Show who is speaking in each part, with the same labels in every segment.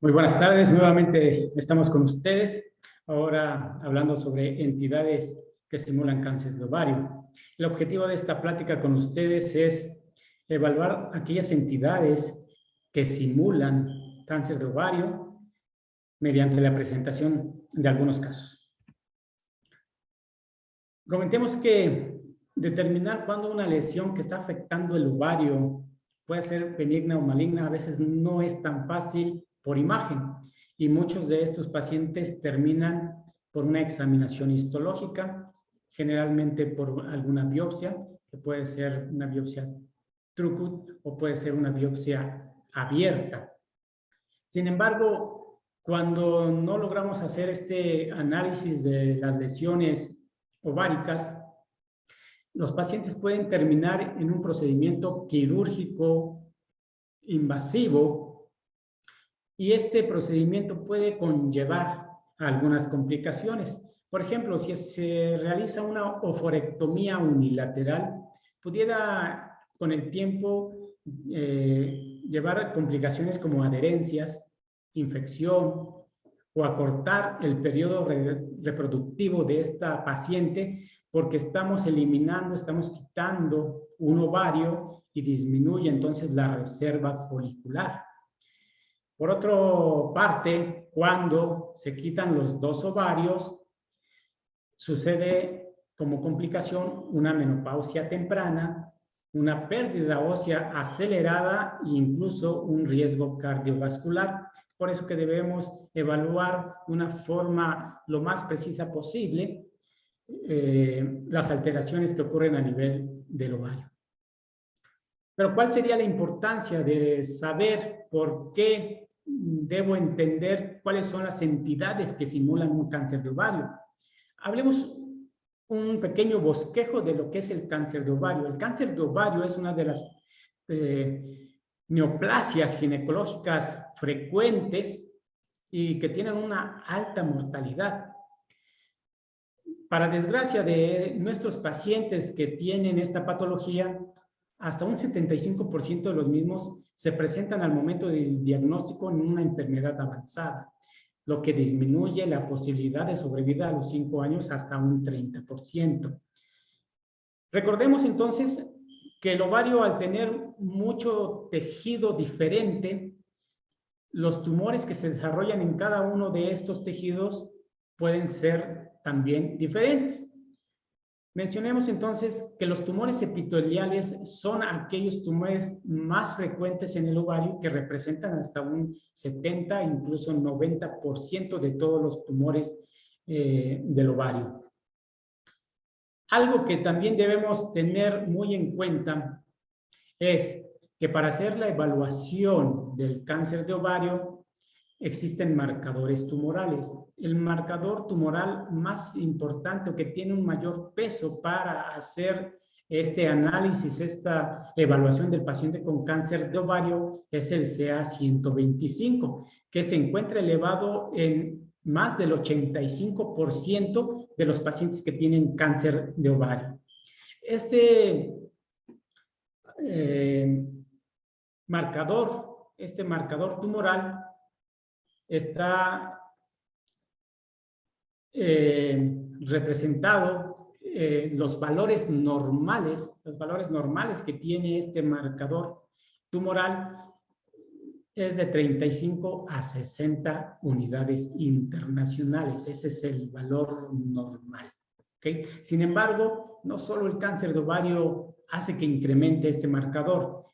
Speaker 1: Muy buenas tardes, nuevamente estamos con ustedes, ahora hablando sobre entidades que simulan cáncer de ovario. El objetivo de esta plática con ustedes es evaluar aquellas entidades que simulan cáncer de ovario mediante la presentación de algunos casos. Comentemos que determinar cuándo una lesión que está afectando el ovario puede ser benigna o maligna a veces no es tan fácil por imagen, y muchos de estos pacientes terminan por una examinación histológica, generalmente por alguna biopsia, que puede ser una biopsia Trucut o puede ser una biopsia abierta. Sin embargo, cuando no logramos hacer este análisis de las lesiones ováricas, los pacientes pueden terminar en un procedimiento quirúrgico invasivo, y este procedimiento puede conllevar algunas complicaciones. Por ejemplo, si se realiza una oforectomía unilateral, pudiera con el tiempo llevar a complicaciones como adherencias, infección o acortar el periodo reproductivo de esta paciente, porque estamos eliminando, estamos quitando un ovario y disminuye entonces la reserva folicular. Por otra parte, cuando se quitan los dos ovarios, sucede como complicación una menopausia temprana, una pérdida ósea acelerada e incluso un riesgo cardiovascular. Por eso que debemos evaluar de una forma lo más precisa posible las alteraciones que ocurren a nivel del ovario. Pero ¿cuál sería la importancia de saber por qué debo entender cuáles son las entidades que simulan un cáncer de ovario? Hablemos un pequeño bosquejo de lo que es el cáncer de ovario. El cáncer de ovario es una de las neoplasias ginecológicas frecuentes y que tienen una alta mortalidad. Para desgracia de nuestros pacientes que tienen esta patología, hasta un 75% de los mismos se presentan al momento del diagnóstico en una enfermedad avanzada, lo que disminuye la posibilidad de sobrevida a los 5 años hasta un 30%. Recordemos entonces que el ovario, al tener mucho tejido diferente, los tumores que se desarrollan en cada uno de estos tejidos pueden ser también diferentes. Mencionemos entonces que los tumores epiteliales son aquellos tumores más frecuentes en el ovario, que representan hasta un 70, incluso 90% de todos los tumores del ovario. Algo que también debemos tener muy en cuenta es que para hacer la evaluación del cáncer de ovario existen marcadores tumorales. El marcador tumoral más importante, o que tiene un mayor peso para hacer este análisis, esta evaluación del paciente con cáncer de ovario, es el CA125, que se encuentra elevado en más del 85% de los pacientes que tienen cáncer de ovario. Este marcador tumoral está representado los valores normales que tiene este marcador tumoral es de 35 a 60 unidades internacionales. Ese es el valor normal. ¿Okay? Sin embargo, no solo el cáncer de ovario hace que incremente este marcador.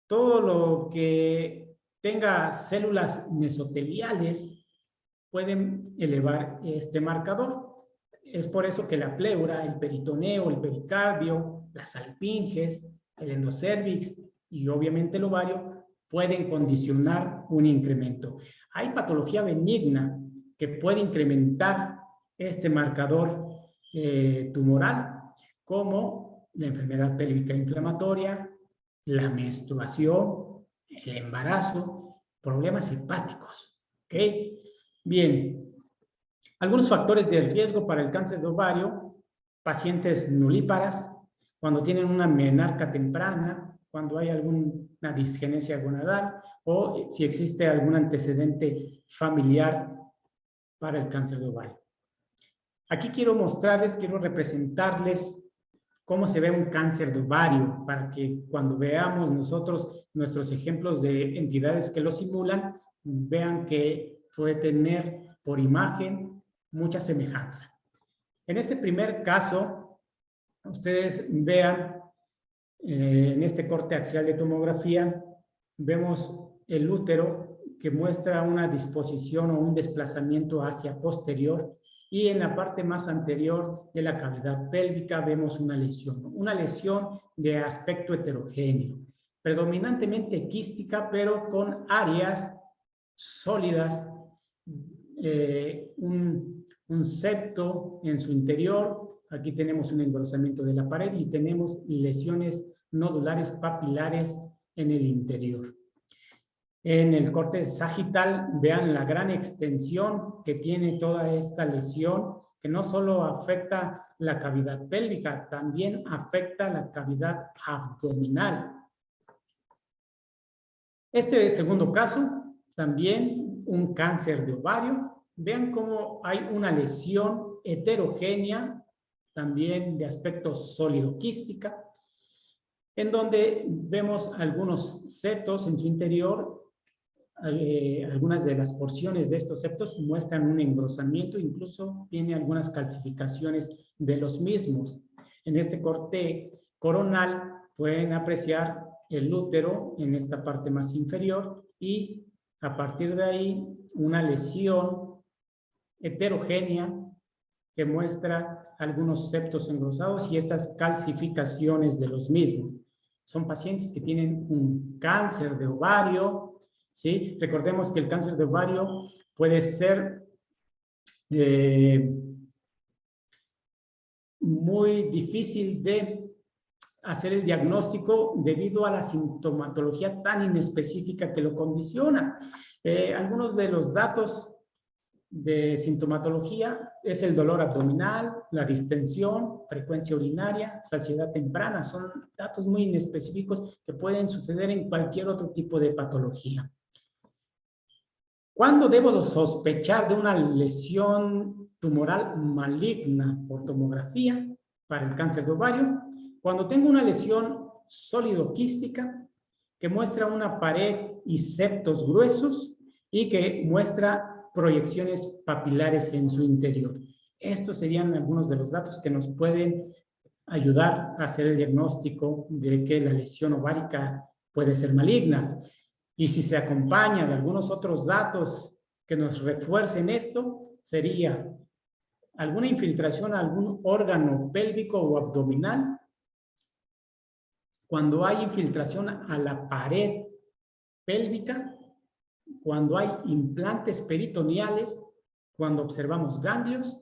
Speaker 1: Todo lo que tenga células mesoteliales pueden elevar este marcador. Es por eso que la pleura, el peritoneo, el pericardio, las salpinges, el endocérvix y obviamente el ovario pueden condicionar un incremento. Hay patología benigna que puede incrementar este marcador tumoral, como la enfermedad pélvica inflamatoria, la menstruación, el embarazo, problemas hepáticos. ¿Ok? Bien, algunos factores de riesgo para el cáncer de ovario: pacientes nulíparas, cuando tienen una menarca temprana, cuando hay alguna disgenesia gonadal o si existe algún antecedente familiar para el cáncer de ovario. Aquí quiero mostrarles, quiero representarles cómo se ve un cáncer de ovario, para que cuando veamos nosotros nuestros ejemplos de entidades que lo simulan, vean que puede tener por imagen mucha semejanza. En este primer caso, ustedes vean, en este corte axial de tomografía, vemos el útero que muestra una disposición o un desplazamiento hacia posterior, y en la parte más anterior de la cavidad pélvica vemos una lesión de aspecto heterogéneo, predominantemente quística, pero con áreas sólidas, un septo en su interior. Aquí tenemos un engrosamiento de la pared y tenemos lesiones nodulares papilares en el interior. En el corte sagital, vean la gran extensión que tiene toda esta lesión, que no solo afecta la cavidad pélvica, también afecta la cavidad abdominal. Este segundo caso, también un cáncer de ovario. Vean cómo hay una lesión heterogénea, también de aspecto sólido quística, en donde vemos algunos septos en su interior. Algunas de las porciones de estos septos muestran un engrosamiento, incluso tiene algunas calcificaciones de los mismos. En este corte coronal pueden apreciar el útero en esta parte más inferior y a partir de ahí una lesión heterogénea que muestra algunos septos engrosados y estas calcificaciones de los mismos. Son pacientes que tienen un cáncer de ovario. ¿Sí? Recordemos que el cáncer de ovario puede ser muy difícil de hacer el diagnóstico debido a la sintomatología tan inespecífica que lo condiciona. Algunos de los datos de sintomatología es el dolor abdominal, la distensión, frecuencia urinaria, saciedad temprana. Son datos muy inespecíficos que pueden suceder en cualquier otro tipo de patología. ¿Cuándo debo sospechar de una lesión tumoral maligna por tomografía para el cáncer de ovario? Cuando tengo una lesión sólido-quística que muestra una pared y septos gruesos y que muestra proyecciones papilares en su interior. Estos serían algunos de los datos que nos pueden ayudar a hacer el diagnóstico de que la lesión ovárica puede ser maligna. Y si se acompaña de algunos otros datos que nos refuercen esto, sería alguna infiltración a algún órgano pélvico o abdominal. Cuando hay infiltración a la pared pélvica, cuando hay implantes peritoneales, cuando observamos ganglios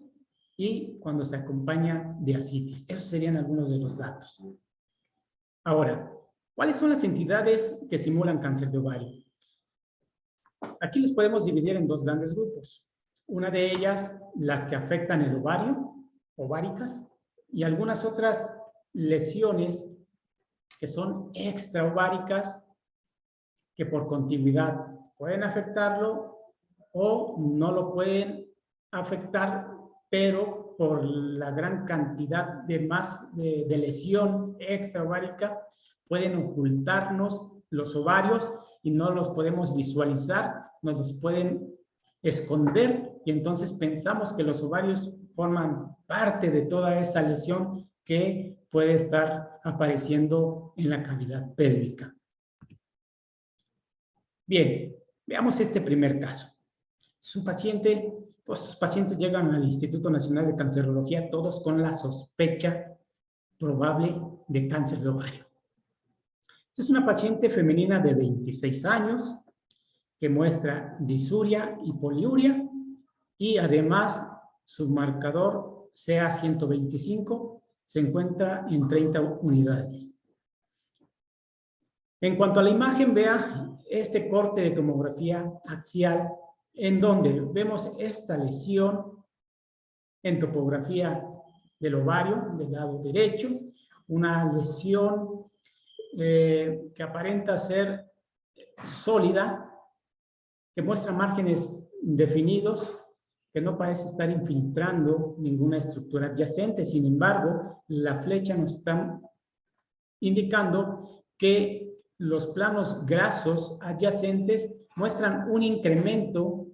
Speaker 1: y cuando se acompaña de ascitis. Esos serían algunos de los datos. Ahora, ¿cuáles son las entidades que simulan cáncer de ovario? Aquí los podemos dividir en dos grandes grupos. Una de ellas, las que afectan el ovario, ováricas, y algunas otras lesiones que son extraováricas, que por contigüidad pueden afectarlo o no lo pueden afectar, pero por la gran cantidad de lesión extraovárica pueden ocultarnos los ovarios y no los podemos visualizar, nos los pueden esconder y entonces pensamos que los ovarios forman parte de toda esa lesión que puede estar apareciendo en la cavidad pélvica. Bien, veamos este primer caso. Es un paciente, todos estos pacientes llegan al Instituto Nacional de Cancerología, todos con la sospecha probable de cáncer de ovario. Esta es una paciente femenina de 26 años que muestra disuria y poliuria y además su marcador CA125 se encuentra en 30 unidades. En cuanto a la imagen, vea este corte de tomografía axial en donde vemos esta lesión en topografía del ovario del lado derecho, una lesión que aparenta ser sólida, que muestra márgenes definidos, que no parece estar infiltrando ninguna estructura adyacente. Sin embargo, la flecha nos está indicando que los planos grasos adyacentes muestran un incremento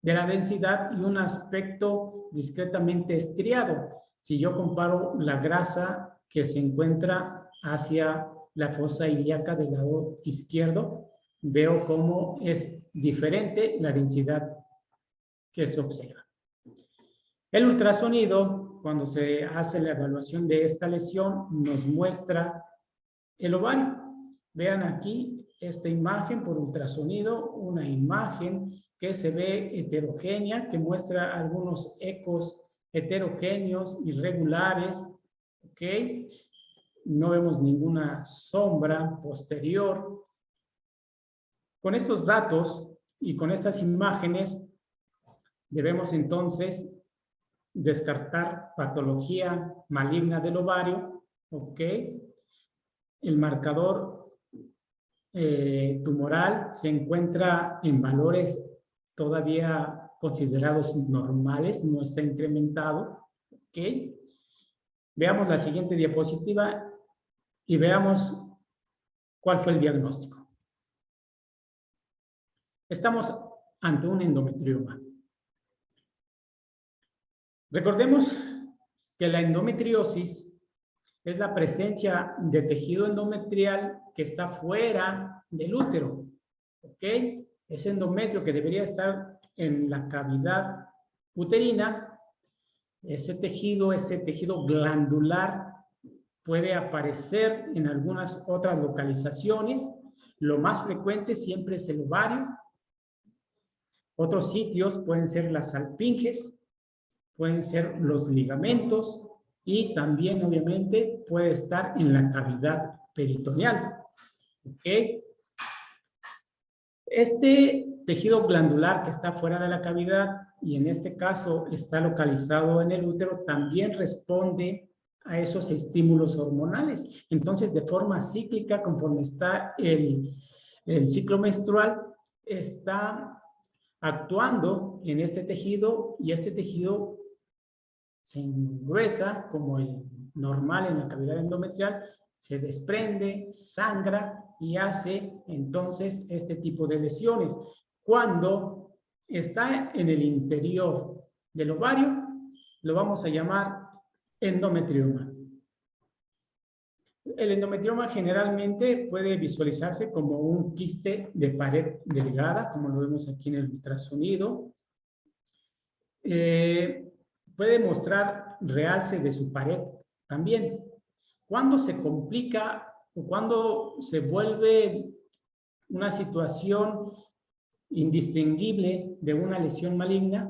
Speaker 1: de la densidad y un aspecto discretamente estriado. Si yo comparo la grasa que se encuentra hacia la fosa ilíaca del lado izquierdo, veo cómo es diferente la densidad que se observa. El ultrasonido, cuando se hace la evaluación de esta lesión, nos muestra el ovario. Vean aquí esta imagen por ultrasonido, una imagen que se ve heterogénea, que muestra algunos ecos heterogéneos, irregulares, ¿ok? No vemos ninguna sombra posterior. Con estos datos y con estas imágenes, debemos entonces descartar patología maligna del ovario, ¿ok? El marcador tumoral se encuentra en valores todavía considerados normales, no está incrementado, ¿ok? Veamos la siguiente diapositiva y veamos cuál fue el diagnóstico. Estamos ante un endometrioma. Recordemos que la endometriosis es la presencia de tejido endometrial que está fuera del útero, ¿ok? Ese endometrio que debería estar en la cavidad uterina, ese tejido glandular puede aparecer en algunas otras localizaciones. Lo más frecuente siempre es el ovario. Otros sitios pueden ser las alpinges, pueden ser los ligamentos y también, obviamente, puede estar en la cavidad peritoneal. ¿Ok? Este tejido glandular que está fuera de la cavidad y en este caso está localizado en el útero también responde a esos estímulos hormonales. Entonces, de forma cíclica, conforme está el ciclo menstrual, está actuando en este tejido y este tejido se engruesa como el normal en la cavidad endometrial, se desprende, sangra y hace entonces este tipo de lesiones. Cuando está en el interior del ovario, lo vamos a llamar endometrioma. El endometrioma generalmente puede visualizarse como un quiste de pared delgada, como lo vemos aquí en el ultrasonido. Puede mostrar realce de su pared también. Cuando se complica o cuando se vuelve una situación indistinguible de una lesión maligna,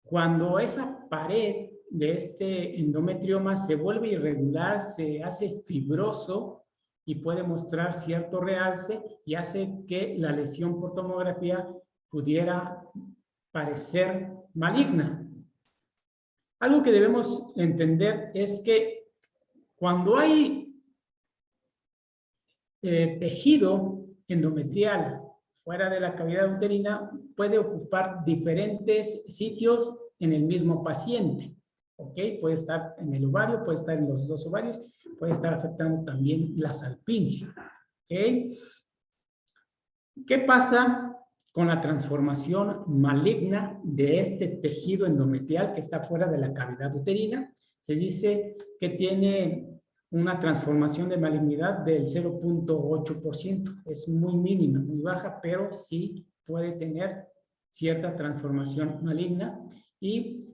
Speaker 1: cuando esa pared de este endometrioma se vuelve irregular, se hace fibroso y puede mostrar cierto realce y hace que la lesión por tomografía pudiera parecer maligna. Algo que debemos entender es que cuando hay tejido endometrial fuera de la cavidad uterina, puede ocupar diferentes sitios en el mismo paciente. ¿Ok? Puede estar en el ovario, puede estar en los dos ovarios, puede estar afectando también la salpinge. ¿Ok? ¿Qué pasa con la transformación maligna de este tejido endometrial que está fuera de la cavidad uterina? Se dice que tiene una transformación de malignidad del 0.8%. Es muy mínima, muy baja, pero sí puede tener cierta transformación maligna. Y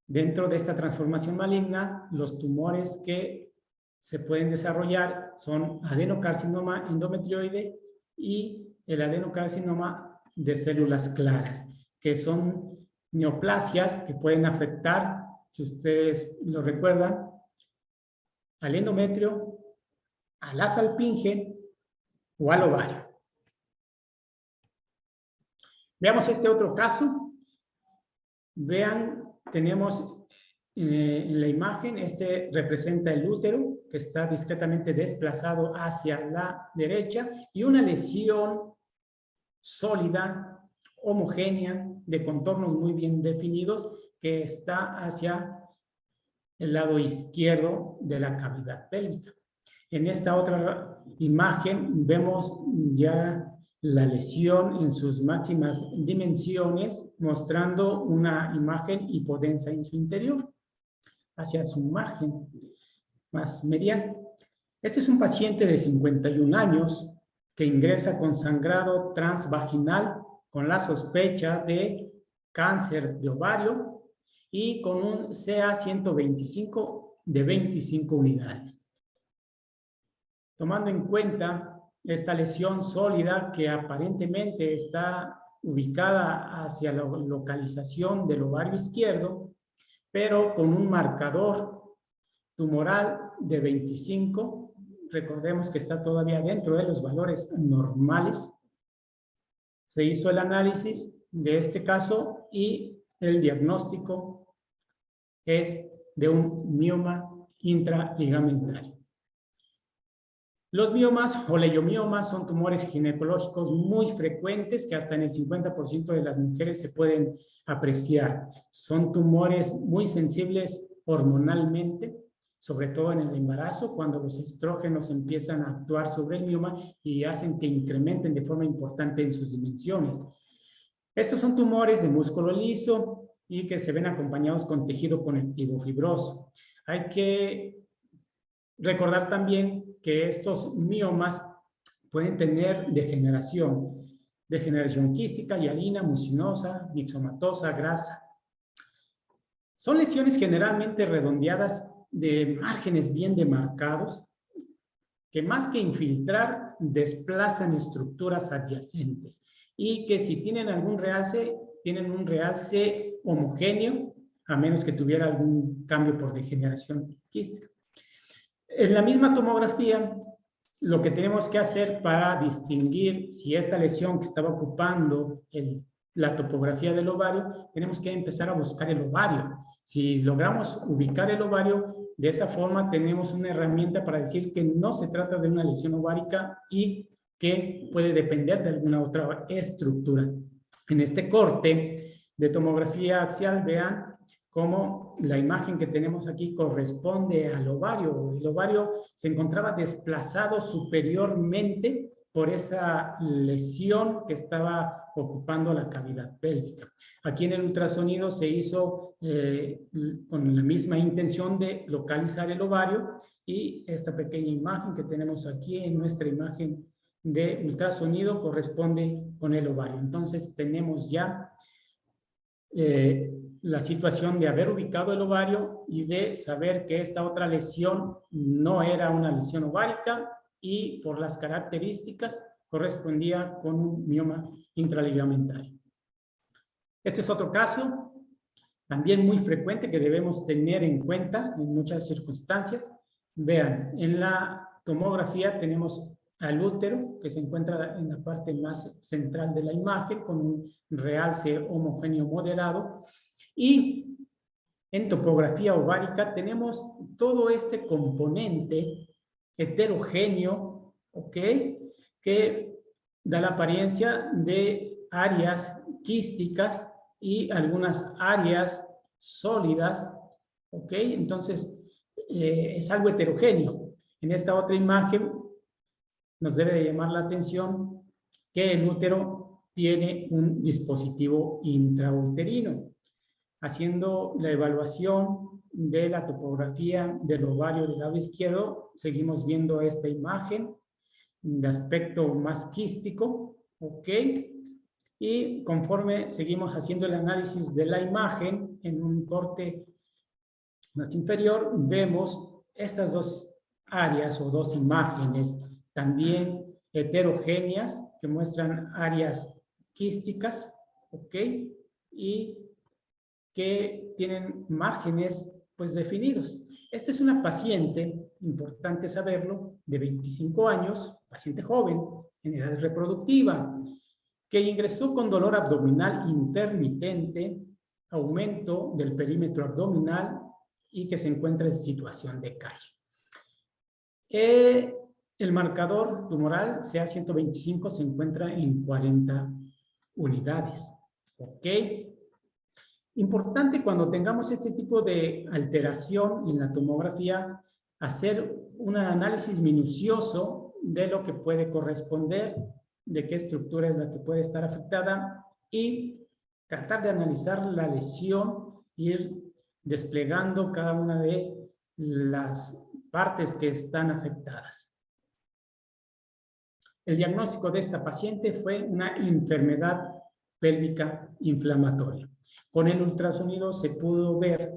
Speaker 1: dentro de esta transformación maligna, los tumores que se pueden desarrollar son adenocarcinoma endometrioide y el adenocarcinoma de células claras, que son neoplasias que pueden afectar, si ustedes lo recuerdan, al endometrio, a la salpinge o al ovario. Veamos este otro caso. Vean, tenemos en la imagen, este representa el útero que está discretamente desplazado hacia la derecha y una lesión sólida, homogénea, de contornos muy bien definidos que está hacia el lado izquierdo de la cavidad pélvica. En esta otra imagen vemos ya la lesión en sus máximas dimensiones, mostrando una imagen hipodensa en su interior, hacia su margen más medial. Este es un paciente de 51 años que ingresa con sangrado transvaginal con la sospecha de cáncer de ovario y con un CA-125 de 25 unidades. Tomando en cuenta esta lesión sólida que aparentemente está ubicada hacia la localización del ovario izquierdo, pero con un marcador tumoral de 25, recordemos que está todavía dentro de los valores normales. Se hizo el análisis de este caso y el diagnóstico es de un mioma intraligamentario. Los miomas o leiomiomas son tumores ginecológicos muy frecuentes que hasta en el 50% de las mujeres se pueden apreciar. Son tumores muy sensibles hormonalmente, sobre todo en el embarazo, cuando los estrógenos empiezan a actuar sobre el mioma y hacen que incrementen de forma importante en sus dimensiones. Estos son tumores de músculo liso y que se ven acompañados con tejido conectivo fibroso. Hay que recordar también que estos miomas pueden tener degeneración quística, hialina, mucinosa, mixomatosa, grasa. Son lesiones generalmente redondeadas de márgenes bien demarcados que más que infiltrar desplazan estructuras adyacentes y que si tienen algún realce, tienen un realce homogéneo a menos que tuviera algún cambio por degeneración quística. En la misma tomografía, lo que tenemos que hacer para distinguir si esta lesión que estaba ocupando la topografía del ovario, tenemos que empezar a buscar el ovario. Si logramos ubicar el ovario, de esa forma tenemos una herramienta para decir que no se trata de una lesión ovárica y que puede depender de alguna otra estructura. En este corte de tomografía axial, vean cómo la imagen que tenemos aquí corresponde al ovario. El ovario se encontraba desplazado superiormente por esa lesión que estaba ocupando la cavidad pélvica. Aquí en el ultrasonido se hizo con la misma intención de localizar el ovario y esta pequeña imagen que tenemos aquí en nuestra imagen de ultrasonido corresponde con el ovario. Entonces tenemos ya la situación de haber ubicado el ovario y de saber que esta otra lesión no era una lesión ovárica y por las características correspondía con un mioma intraligamentario. Este es otro caso, también muy frecuente que debemos tener en cuenta en muchas circunstancias. Vean, en la tomografía tenemos al útero, que se encuentra en la parte más central de la imagen, con un realce homogéneo moderado. Y en topografía ovárica tenemos todo este componente heterogéneo, ¿ok?, que da la apariencia de áreas quísticas y algunas áreas sólidas, ¿ok? Entonces, es algo heterogéneo. En esta otra imagen nos debe de llamar la atención que el útero tiene un dispositivo intrauterino. Haciendo la evaluación de la topografía del ovario del lado izquierdo, seguimos viendo esta imagen de aspecto más quístico, ¿ok? Y conforme seguimos haciendo el análisis de la imagen en un corte más inferior, vemos estas dos áreas o dos imágenes también heterogéneas que muestran áreas quísticas, ¿ok? Y que tienen márgenes pues definidos. Esta es una paciente, importante saberlo, de 25 años, paciente joven, en edad reproductiva, que ingresó con dolor abdominal intermitente, aumento del perímetro abdominal y que se encuentra en situación de calle. El marcador tumoral CA125 se encuentra en 40 unidades. ¿Ok? Importante cuando tengamos este tipo de alteración en la tomografía, hacer un análisis minucioso de lo que puede corresponder, de qué estructura es la que puede estar afectada y tratar de analizar la lesión, ir desplegando cada una de las partes que están afectadas. El diagnóstico de esta paciente fue una enfermedad pélvica inflamatoria. Con el ultrasonido se pudo ver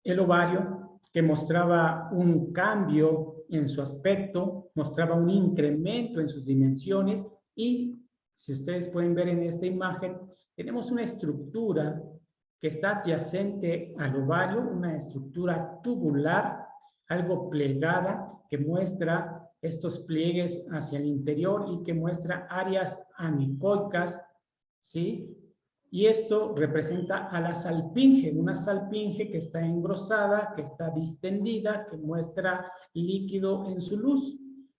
Speaker 1: el ovario que mostraba un cambio en su aspecto, mostraba un incremento en sus dimensiones y, si ustedes pueden ver en esta imagen, tenemos una estructura que está adyacente al ovario, una estructura tubular, algo plegada, que muestra estos pliegues hacia el interior y que muestra áreas anecoicas, ¿sí? Y esto representa a la salpinge, una salpinge que está engrosada, que está distendida, que muestra líquido en su luz.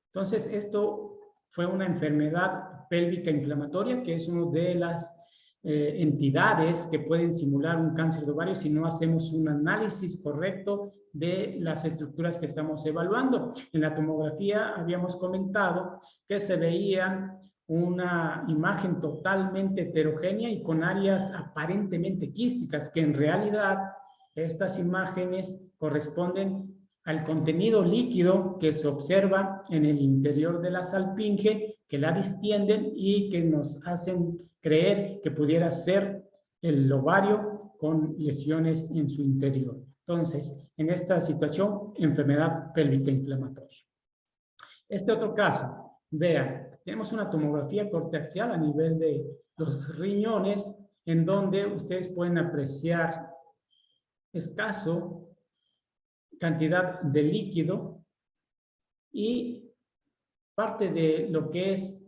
Speaker 1: Entonces, esto fue una enfermedad pélvica inflamatoria, que es una de las entidades que pueden simular un cáncer de ovario si no hacemos un análisis correcto de las estructuras que estamos evaluando. En la tomografía habíamos comentado que se veía una imagen totalmente heterogénea y con áreas aparentemente quísticas, que en realidad estas imágenes corresponden al contenido líquido que se observa en el interior de la salpinge, que la distienden y que nos hacen creer que pudiera ser el ovario con lesiones en su interior. Entonces, en esta situación, enfermedad pélvica inflamatoria. Este otro caso, vean, tenemos una tomografía corteaxial a nivel de los riñones, en donde ustedes pueden apreciar escaso cantidad de líquido y parte de lo que es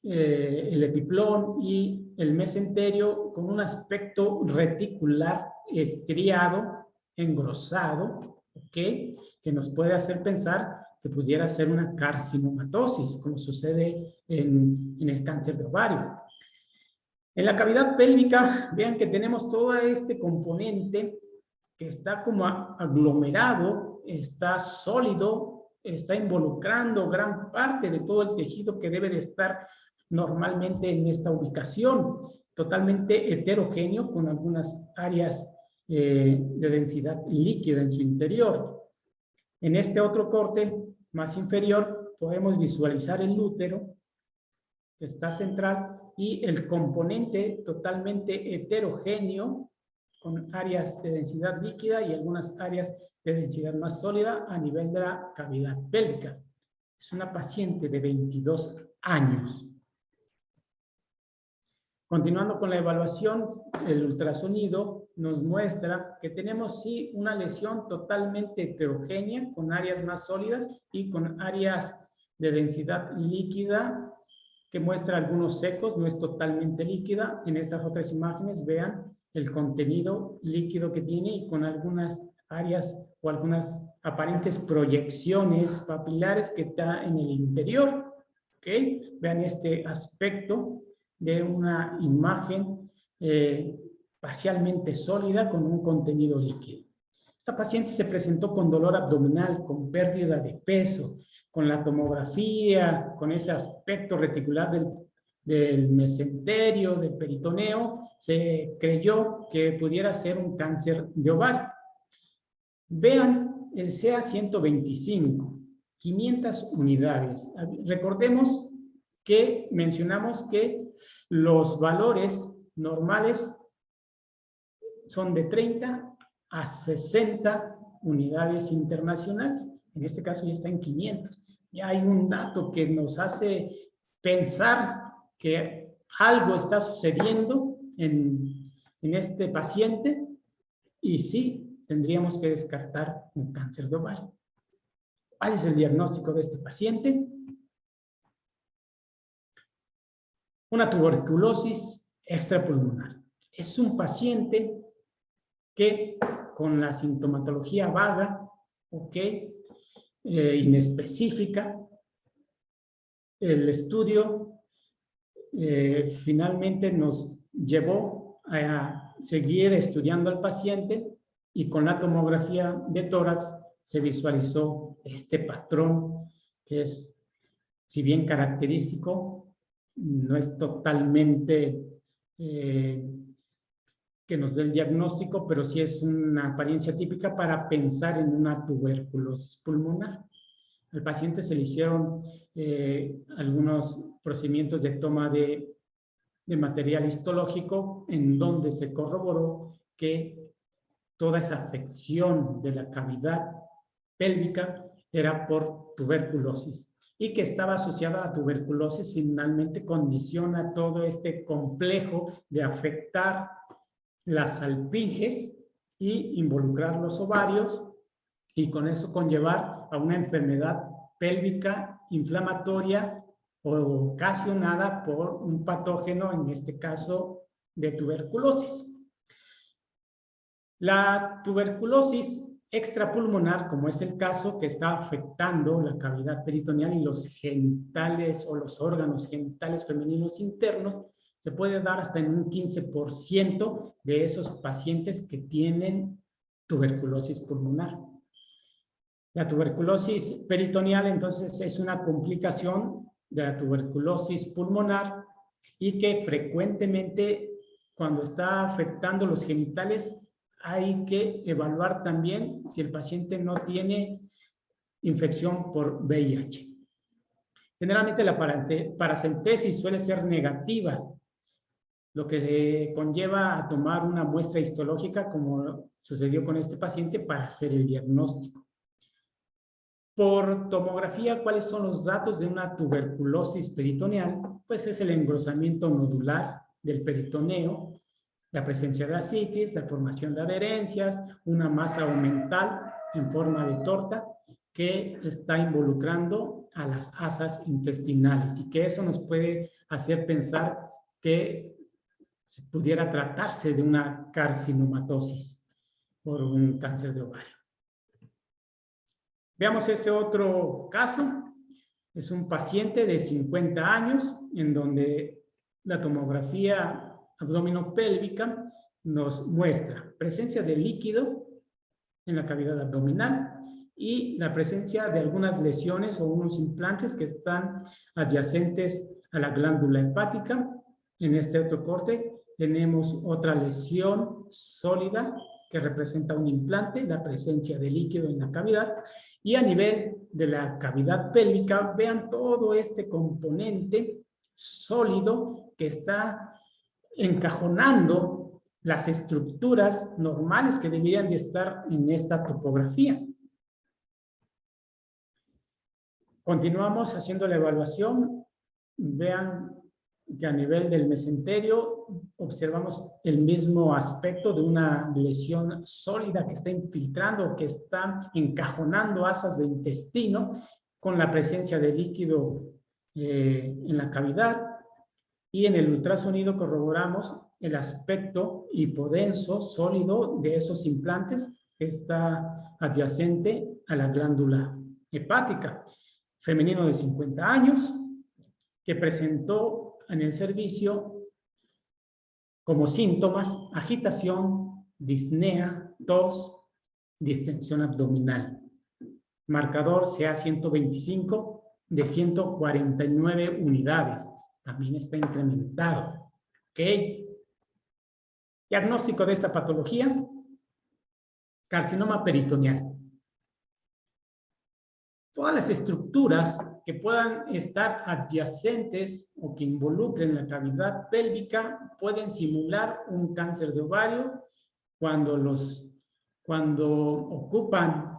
Speaker 1: el epiplón y el mesenterio con un aspecto reticular estriado, engrosado, ¿ok? Que nos puede hacer pensar que pudiera ser una carcinomatosis, como sucede en el cáncer de ovario. En la cavidad pélvica, vean que tenemos todo este componente que está como aglomerado, está sólido, está involucrando gran parte de todo el tejido que debe de estar normalmente en esta ubicación, totalmente heterogéneo con algunas áreas de densidad líquida en su interior. En este otro corte más inferior podemos visualizar el útero que está central y el componente totalmente heterogéneo con áreas de densidad líquida y algunas áreas de densidad más sólida a nivel de la cavidad pélvica. Es una paciente de 22 años. Continuando con la evaluación, el ultrasonido nos muestra que tenemos sí una lesión totalmente heterogénea con áreas más sólidas y con áreas de densidad líquida que muestra algunos secos, no es totalmente líquida. En estas otras imágenes vean el contenido líquido que tiene y con algunas áreas o algunas aparentes proyecciones papilares que está en el interior. ¿Okay? Vean este aspecto de una imagen parcialmente sólida con un contenido líquido. Esta paciente se presentó con dolor abdominal, con pérdida de peso, con la tomografía, con ese aspecto reticular del mesenterio, del peritoneo, se creyó que pudiera ser un cáncer de ovario. Vean el CA125, 500 unidades. Recordemos que mencionamos que los valores normales son de 30 a 60 unidades internacionales. En este caso ya está en 500. Ya hay un dato que nos hace pensar que algo está sucediendo en este paciente y sí tendríamos que descartar un cáncer de ovario. ¿Cuál es el diagnóstico de este paciente? Una tuberculosis extrapulmonar. Es un paciente que con la sintomatología vaga, ¿ok? Inespecífica, el estudio finalmente nos llevó a seguir estudiando al paciente y con la tomografía de tórax se visualizó este patrón que es, si bien característico, no es totalmente que nos dé el diagnóstico, pero sí es una apariencia típica para pensar en una tuberculosis pulmonar. Al paciente se le hicieron algunos procedimientos de toma de material histológico en donde se corroboró que toda esa afección de la cavidad pélvica era por tuberculosis y que estaba asociada a la tuberculosis, finalmente condiciona todo este complejo de afectar las salpinges y involucrar los ovarios y con eso conllevar a una enfermedad pélvica inflamatoria ocasionada por un patógeno, en este caso de tuberculosis. La tuberculosis extrapulmonar, como es el caso que está afectando la cavidad peritoneal y los genitales o los órganos genitales femeninos internos, se puede dar hasta en un 15% de esos pacientes que tienen tuberculosis pulmonar. La tuberculosis peritoneal, entonces, es una complicación de la tuberculosis pulmonar y que frecuentemente, cuando está afectando los genitales, hay que evaluar también si el paciente no tiene infección por VIH. Generalmente la paracentesis suele ser negativa, lo que conlleva a tomar una muestra histológica, como sucedió con este paciente, para hacer el diagnóstico. Por tomografía, ¿cuáles son los datos de una tuberculosis peritoneal? Pues es el engrosamiento nodular del peritoneo, la presencia de ascitis, la formación de adherencias, una masa aumental en forma de torta que está involucrando a las asas intestinales y que eso nos puede hacer pensar que pudiera tratarse de una carcinomatosis por un cáncer de ovario. Veamos este otro caso. Es un paciente de 50 años en donde la tomografía abdominopélvica nos muestra presencia de líquido en la cavidad abdominal y la presencia de algunas lesiones o unos implantes que están adyacentes a la glándula hepática. En este otro corte tenemos otra lesión sólida que representa un implante, la presencia de líquido en la cavidad. Y a nivel de la cavidad pélvica, vean todo este componente sólido que está encajonando las estructuras normales que deberían de estar en esta topografía. Continuamos haciendo la evaluación. Vean que a nivel del mesenterio observamos el mismo aspecto de una lesión sólida que está infiltrando, que está encajonando asas de intestino con la presencia de líquido en la cavidad. Y en el ultrasonido corroboramos el aspecto hipodenso, sólido de esos implantes que está adyacente a la glándula hepática. Femenino de 50 años que presentó en el servicio como síntomas agitación, disnea, tos, distensión abdominal. Marcador CA125 de 149 unidades. También está incrementado. ¿Ok? Diagnóstico de esta patología. Carcinoma peritoneal. Todas las estructuras que puedan estar adyacentes o que involucren la cavidad pélvica pueden simular un cáncer de ovario cuando ocupan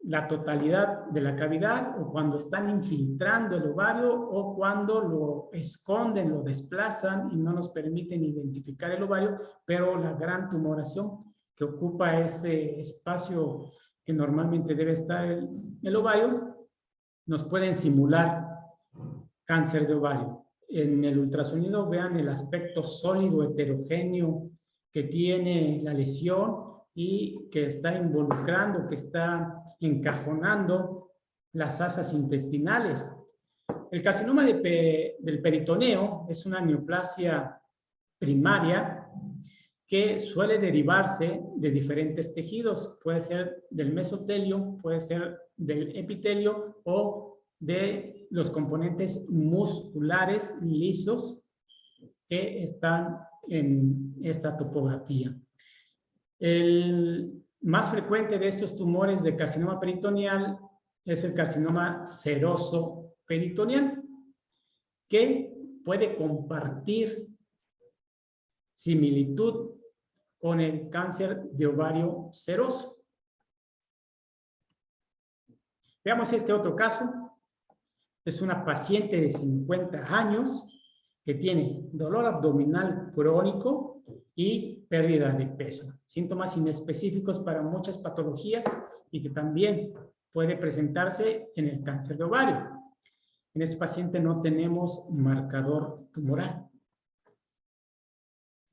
Speaker 1: la totalidad de la cavidad o cuando están infiltrando el ovario o cuando lo esconden, lo desplazan y no nos permiten identificar el ovario, pero la gran tumoración que ocupa ese espacio que normalmente debe estar el ovario, nos pueden simular cáncer de ovario. En el ultrasonido vean el aspecto sólido heterogéneo que tiene la lesión y que está involucrando, que está encajonando las asas intestinales. El carcinoma del peritoneo es una neoplasia primaria que suele derivarse de diferentes tejidos. Puede ser del mesotelio, puede ser del epitelio o de los componentes musculares lisos que están en esta topografía. El más frecuente de estos tumores de carcinoma peritoneal es el carcinoma seroso peritoneal, que puede compartir similitud con el cáncer de ovario seroso. Veamos este otro caso. Es una paciente de 50 años que tiene dolor abdominal crónico y pérdida de peso. Síntomas inespecíficos para muchas patologías y que también puede presentarse en el cáncer de ovario. En este paciente no tenemos marcador tumoral.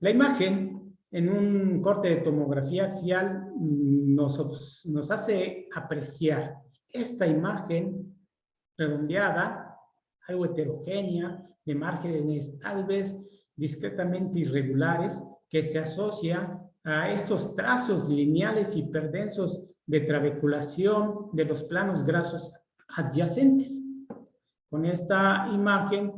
Speaker 1: La imagen en un corte de tomografía axial nos hace apreciar esta imagen redondeada, algo heterogénea, de márgenes tal vez discretamente irregulares, que se asocia a estos trazos lineales hiperdensos de trabeculación de los planos grasos adyacentes. Con esta imagen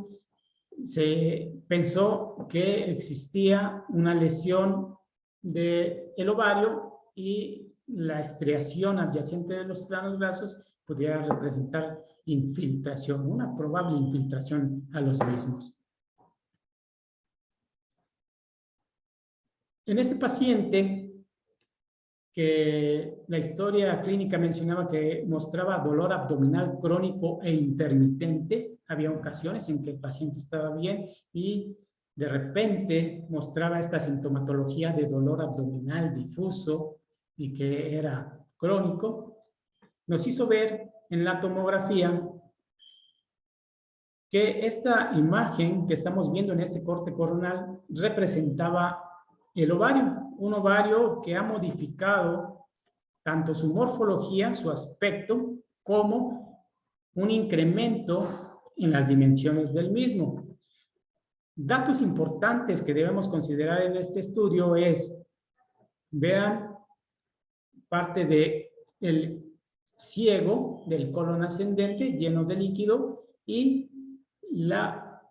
Speaker 1: se pensó que existía una lesión del ovario y la estriación adyacente de los planos grasos podría representar infiltración, una probable infiltración a los mismos. En este paciente, que la historia clínica mencionaba que mostraba dolor abdominal crónico e intermitente, había ocasiones en que el paciente estaba bien y de repente mostraba esta sintomatología de dolor abdominal difuso y que era crónico. Nos hizo ver en la tomografía que esta imagen que estamos viendo en este corte coronal representaba el ovario, un ovario que ha modificado tanto su morfología, su aspecto, como un incremento en las dimensiones del mismo. Datos importantes que debemos considerar en este estudio es, vean, parte del ciego del colon ascendente lleno de líquido y la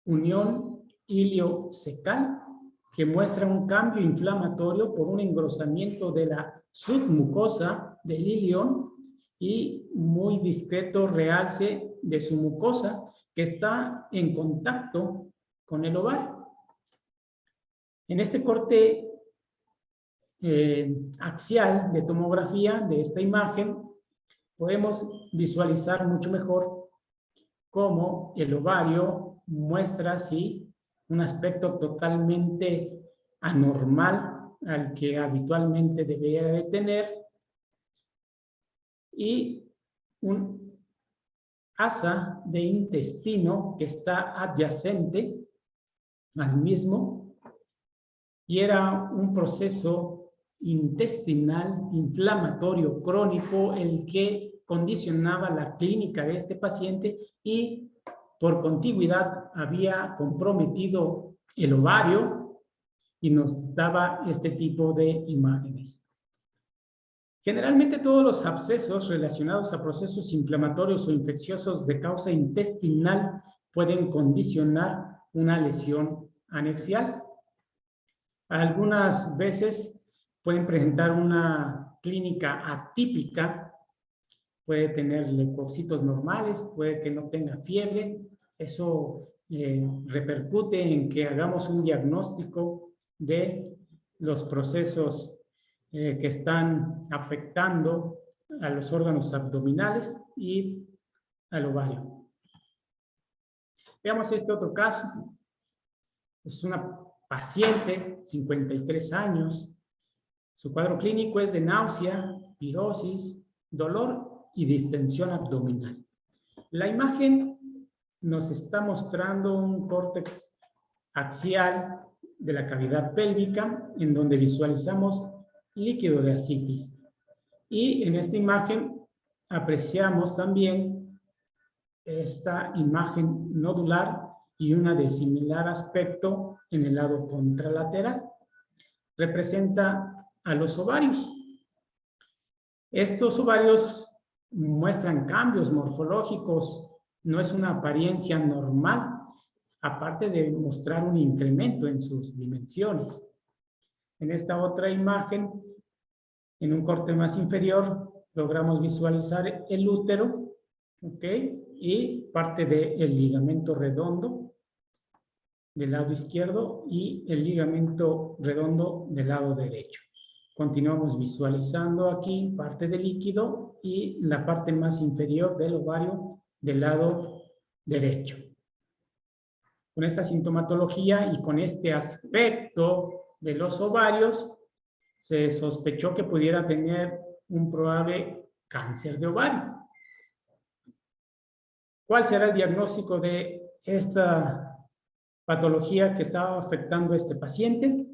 Speaker 1: unión iliocecal que muestra un cambio inflamatorio por un engrosamiento de la submucosa del ilion y muy discreto realce de su mucosa que está en contacto con el ovario. En este corte axial de tomografía de esta imagen podemos visualizar mucho mejor cómo el ovario muestra así un aspecto totalmente anormal al que habitualmente debería de tener y un asa de intestino que está adyacente al mismo y era un proceso intestinal inflamatorio crónico el que condicionaba la clínica de este paciente y por contigüidad había comprometido el ovario y nos daba este tipo de imágenes. Generalmente todos los abscesos relacionados a procesos inflamatorios o infecciosos de causa intestinal pueden condicionar una lesión anexial. Algunas veces pueden presentar una clínica atípica, puede tener leucocitos normales, puede que no tenga fiebre. Eso repercute en que hagamos un diagnóstico de los procesos que están afectando a los órganos abdominales y al ovario. Veamos este otro caso. Es una paciente, 53 años. Su cuadro clínico es de náusea, pirosis, dolor y distensión abdominal. La imagen nos está mostrando un corte axial de la cavidad pélvica en donde visualizamos líquido de ascitis. Y en esta imagen apreciamos también esta imagen nodular y una de similar aspecto en el lado contralateral. Representa a los ovarios. Estos ovarios muestran cambios morfológicos, no es una apariencia normal, aparte de mostrar un incremento en sus dimensiones. En esta otra imagen, en un corte más inferior, logramos visualizar el útero, ¿ok? Y parte del ligamento redondo del lado izquierdo y el ligamento redondo del lado derecho. Continuamos visualizando aquí parte del líquido y la parte más inferior del ovario del lado derecho. Con esta sintomatología y con este aspecto de los ovarios, se sospechó que pudiera tener un probable cáncer de ovario. ¿Cuál será el diagnóstico de esta patología que estaba afectando a este paciente?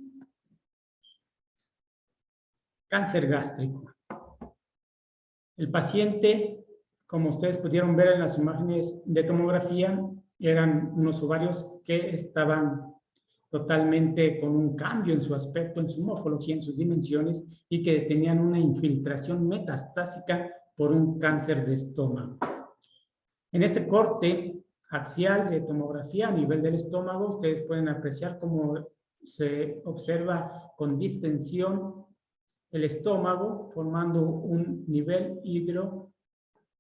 Speaker 1: Cáncer gástrico. El paciente, como ustedes pudieron ver en las imágenes de tomografía, eran unos ovarios que estaban totalmente con un cambio en su aspecto, en su morfología, en sus dimensiones, y que tenían una infiltración metastásica por un cáncer de estómago. En este corte axial de tomografía a nivel del estómago, ustedes pueden apreciar cómo se observa con distensión el estómago, formando un nivel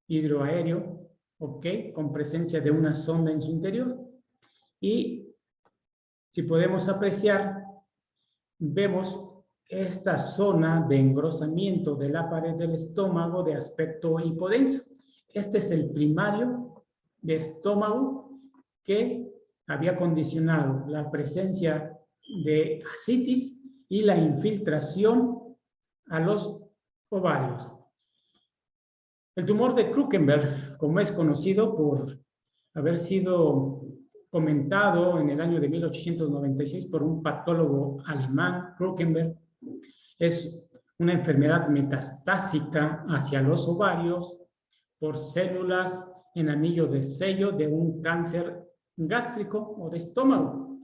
Speaker 1: hidroaéreo, ¿ok? Con presencia de una sonda en su interior. Y si podemos apreciar, vemos esta zona de engrosamiento de la pared del estómago de aspecto hipodenso. Este es el primario de estómago que había condicionado la presencia de ascitis y la infiltración a los ovarios. El tumor de Krukenberg, como es conocido por haber sido comentado en el año de 1896 por un patólogo alemán, Krukenberg, es una enfermedad metastásica hacia los ovarios por células en anillo de sello de un cáncer gástrico o de estómago.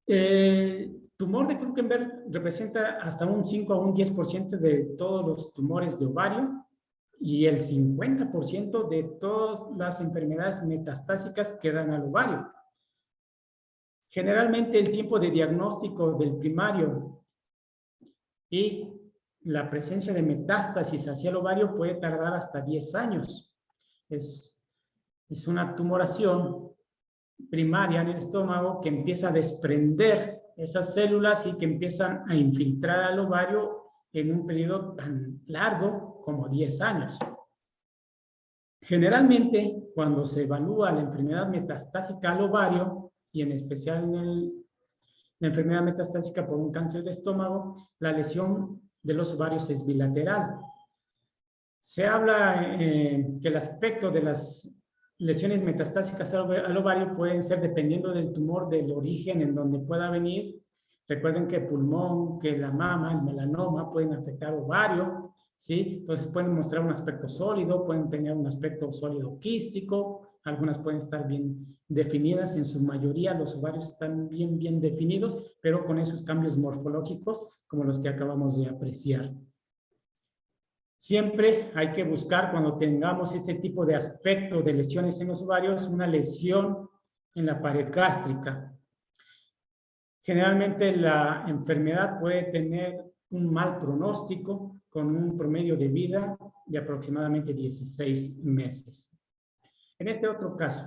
Speaker 1: El tumor de Krukenberg representa hasta un 5 a un 10% de todos los tumores de ovario y el 50% de todas las enfermedades metastásicas que dan al ovario. Generalmente el tiempo de diagnóstico del primario y la presencia de metástasis hacia el ovario puede tardar hasta 10 años. Es una tumoración primaria en el estómago que empieza a desprender esas células y que empiezan a infiltrar al ovario en un periodo tan largo como 10 años. Generalmente, cuando se evalúa la enfermedad metastásica al ovario, y en especial la enfermedad metastásica por un cáncer de estómago, la lesión de los ovarios es bilateral. Se habla que el aspecto de las lesiones metastásicas al ovario pueden ser dependiendo del tumor, del origen en donde pueda venir. Recuerden que el pulmón, que la mama, el melanoma pueden afectar ovario, ¿sí? Entonces pueden mostrar un aspecto sólido, pueden tener un aspecto sólido quístico, algunas pueden estar bien definidas, en su mayoría los ovarios están bien definidos, pero con esos cambios morfológicos como los que acabamos de apreciar. Siempre hay que buscar, cuando tengamos este tipo de aspecto de lesiones en los ovarios, una lesión en la pared gástrica. Generalmente la enfermedad puede tener un mal pronóstico con un promedio de vida de aproximadamente 16 meses. En este otro caso,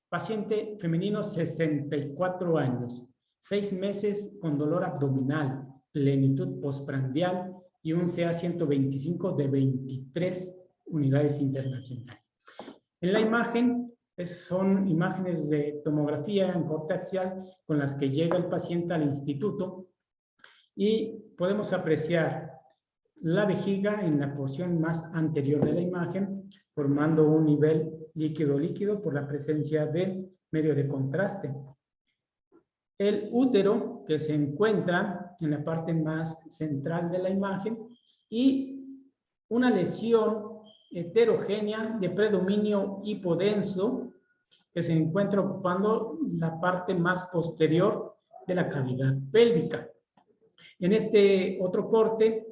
Speaker 1: paciente femenino 64 años, 6 meses con dolor abdominal, plenitud postprandial y un CA125 de 23 unidades internacionales. En la imagen son imágenes de tomografía en corte axial con las que llega el paciente al instituto y podemos apreciar la vejiga en la porción más anterior de la imagen, formando un nivel líquido-líquido por la presencia de medio de contraste. el útero, que se encuentra en la parte más central de la imagen, y una lesión heterogénea de predominio hipodenso que se encuentra ocupando la parte más posterior de la cavidad pélvica. En este otro corte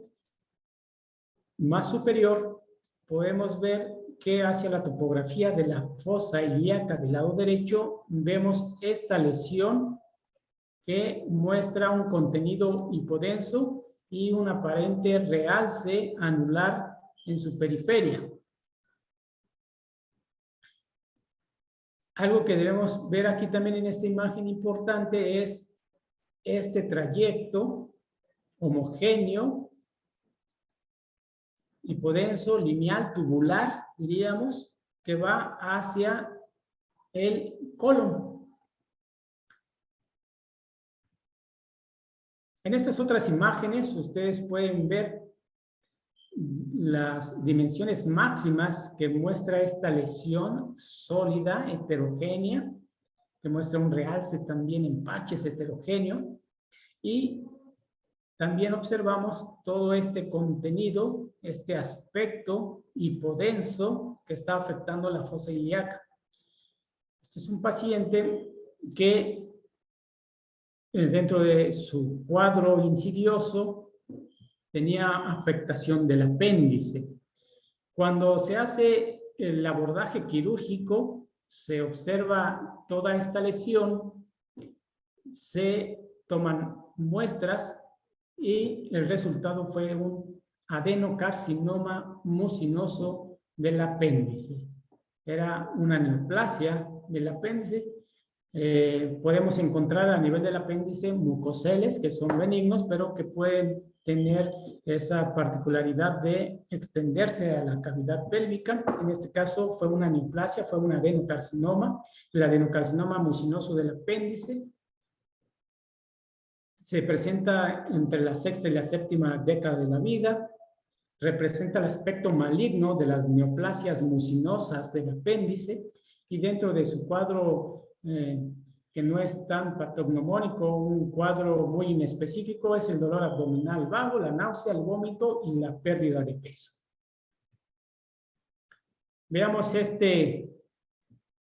Speaker 1: más superior podemos ver que hacia la topografía de la fosa ilíaca del lado derecho vemos esta lesión que muestra un contenido hipodenso y un aparente realce anular en su periferia. Algo que debemos ver aquí también en esta imagen importante es este trayecto homogéneo, hipodenso, lineal, tubular, diríamos, que va hacia el colon. En estas otras imágenes ustedes pueden ver las dimensiones máximas que muestra esta lesión sólida, heterogénea, que muestra un realce también en parches heterogéneo, y también observamos todo este contenido, este aspecto hipodenso que está afectando la fosa ilíaca. Este es un paciente que dentro de su cuadro insidioso tenía afectación del apéndice. Cuando se hace el abordaje quirúrgico, se observa toda esta lesión, se toman muestras y el resultado fue un adenocarcinoma mucinoso del apéndice. Era una neoplasia del apéndice. Podemos encontrar a nivel del apéndice mucoceles que son benignos, pero que pueden tener esa particularidad de extenderse a la cavidad pélvica. En este caso fue una neoplasia, fue un adenocarcinoma, el adenocarcinoma mucinoso del apéndice. Se presenta entre la sexta y la séptima década de la vida. Representa el aspecto maligno de las neoplasias mucinosas del apéndice, y dentro de su cuadro que no es tan patognomónico, un cuadro muy inespecífico, es el dolor abdominal vago, la náusea, el vómito y la pérdida de peso. Veamos este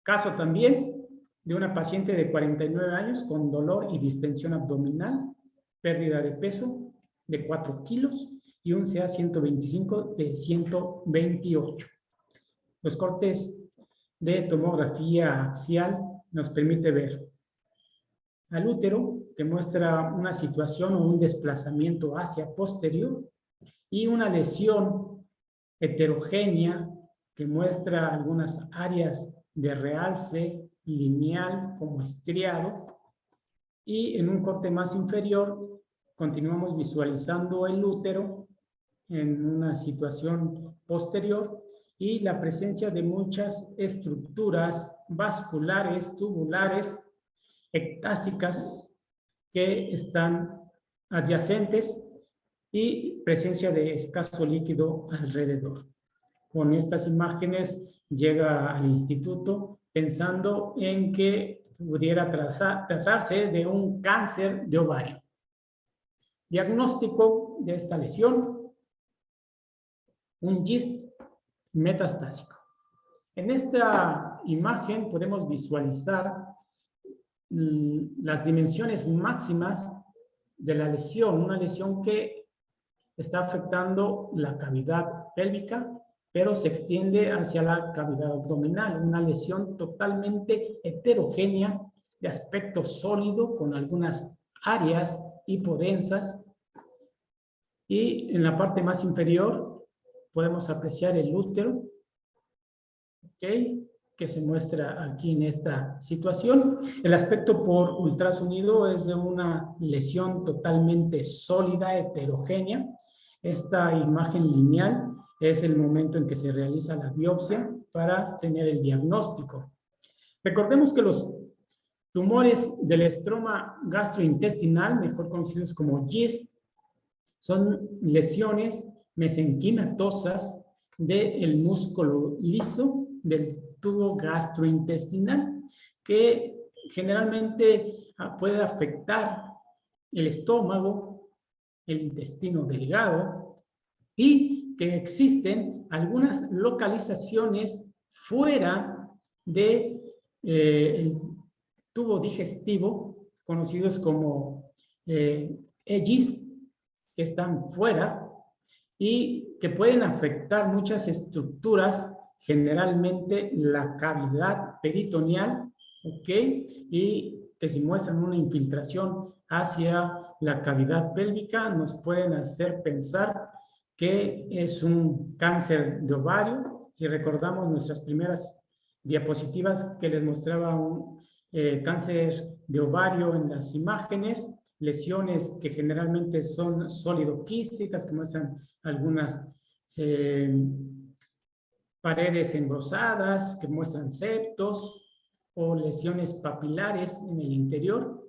Speaker 1: caso también de una paciente de 49 años con dolor y distensión abdominal, pérdida de peso de 4 kilos y un CA 125 de 128. Los cortes de tomografía axial nos permite ver al útero, que muestra una situación o un desplazamiento hacia posterior, y una lesión heterogénea que muestra algunas áreas de realce lineal como estriado, y en un corte más inferior continuamos visualizando el útero en una situación posterior y la presencia de muchas estructuras vasculares, tubulares, ectásicas que están adyacentes y presencia de escaso líquido alrededor. Con estas imágenes llega al instituto pensando en que pudiera tratarse de un cáncer de ovario. Diagnóstico de esta lesión: un GIST metastásico. En esta imagen podemos visualizar las dimensiones máximas de la lesión, una lesión que está afectando la cavidad pélvica, pero se extiende hacia la cavidad abdominal, una lesión totalmente heterogénea, de aspecto sólido, con algunas áreas hipodensas, y en la parte más inferior podemos apreciar el útero, ¿okay?, que se muestra aquí en esta situación. El aspecto por ultrasonido es de una lesión totalmente sólida, heterogénea. Esta imagen lineal es el momento en que se realiza la biopsia para tener el diagnóstico. Recordemos que los tumores del estroma gastrointestinal, mejor conocidos como GIST, son lesiones mesenquimatosas del músculo liso del tubo gastrointestinal, que generalmente puede afectar el estómago, el intestino delgado, y que existen algunas localizaciones fuera de el tubo digestivo, conocidos como EGIs, que están fuera y que pueden afectar muchas estructuras, generalmente la cavidad peritoneal, ¿ok? Y que si muestran una infiltración hacia la cavidad pélvica, nos pueden hacer pensar que es un cáncer de ovario. Si recordamos nuestras primeras diapositivas que les mostraba un cáncer de ovario en las imágenes, lesiones que generalmente son sólido-quísticas, que muestran algunas paredes engrosadas, que muestran septos o lesiones papilares en el interior.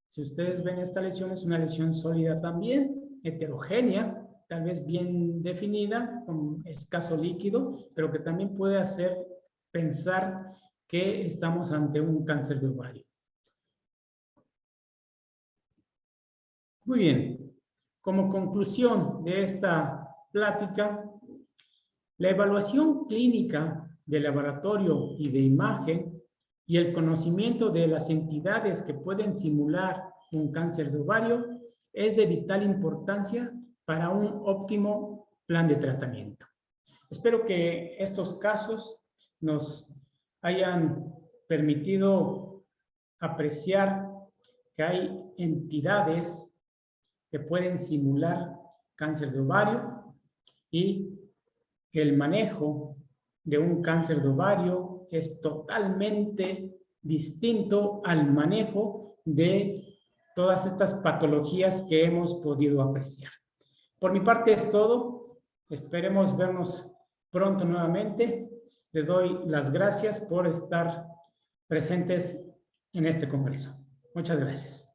Speaker 1: Si ustedes ven esta lesión, es una lesión sólida también, heterogénea, tal vez bien definida, con escaso líquido, pero que también puede hacer pensar que estamos ante un cáncer de ovario. Muy bien, como conclusión de esta plática, la evaluación clínica de laboratorio y de imagen y el conocimiento de las entidades que pueden simular un cáncer de ovario es de vital importancia para un óptimo plan de tratamiento. Espero que estos casos nos hayan permitido apreciar que hay entidades que pueden simular cáncer de ovario y que el manejo de un cáncer de ovario es totalmente distinto al manejo de todas estas patologías que hemos podido apreciar. Por mi parte es todo. Esperemos vernos pronto nuevamente. Les doy las gracias por estar presentes en este congreso. Muchas gracias.